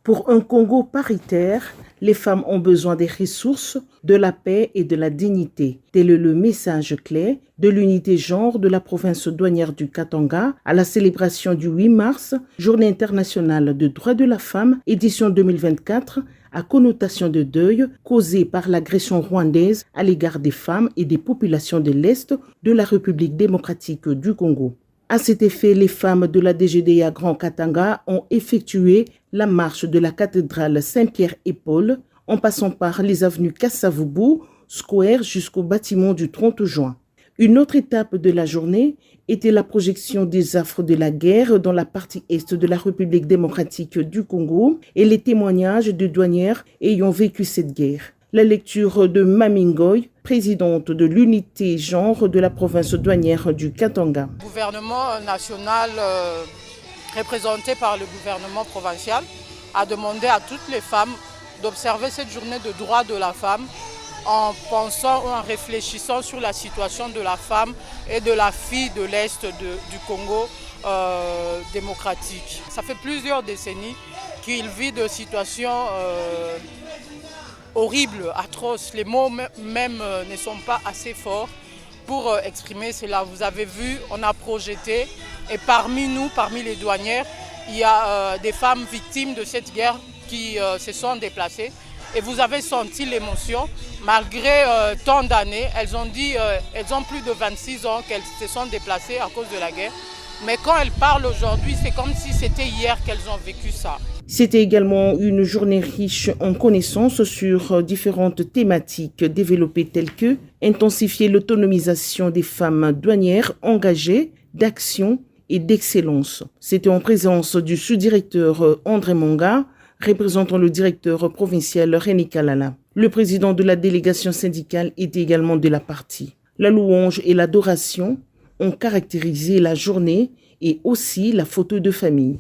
Pour un Congo paritaire, les femmes ont besoin des ressources, de la paix et de la dignité. Tel est le message clé de l'unité genre de la province douanière du Katanga à la célébration du 8 mars, Journée internationale de droits de la femme, édition 2024, à connotation de deuil causée par l'agression rwandaise à l'égard des femmes et des populations de l'Est de la République démocratique du Congo. À cet effet, les femmes de la DGDA Grand Katanga ont effectué la marche de la cathédrale Saint-Pierre et Paul en passant par les avenues Kassavubu, Square jusqu'au bâtiment du 30 juin. Une autre étape de la journée était la projection des affres de la guerre dans la partie est de la République démocratique du Congo et les témoignages de douanières ayant vécu cette guerre. La lecture de Mamingoy, présidente de l'unité genre de la province douanière du Katanga. Le gouvernement national, représenté par le gouvernement provincial, a demandé à toutes les femmes d'observer cette journée de droits de la femme en pensant ou en réfléchissant sur la situation de la femme et de la fille de l'Est du Congo démocratique. Ça fait plusieurs décennies qu'il vit de situations horribles, atroces. Les mots même ne sont pas assez forts pour exprimer cela. Vous avez vu, on a projeté et parmi nous, parmi les douanières, il y a des femmes victimes de cette guerre qui se sont déplacées. Et vous avez senti l'émotion, malgré tant d'années, elles ont dit, elles ont plus de 26 ans qu'elles se sont déplacées à cause de la guerre. Mais quand elles parlent aujourd'hui, c'est comme si c'était hier qu'elles ont vécu ça. C'était également une journée riche en connaissances sur différentes thématiques développées telles que intensifier l'autonomisation des femmes douanières engagées d'action et d'excellence. C'était en présence du sous-directeur André Monga, représentant le directeur provincial René Kalala. Le président de la délégation syndicale était également de la partie. La louange et l'adoration ont caractérisé la journée et aussi la photo de famille.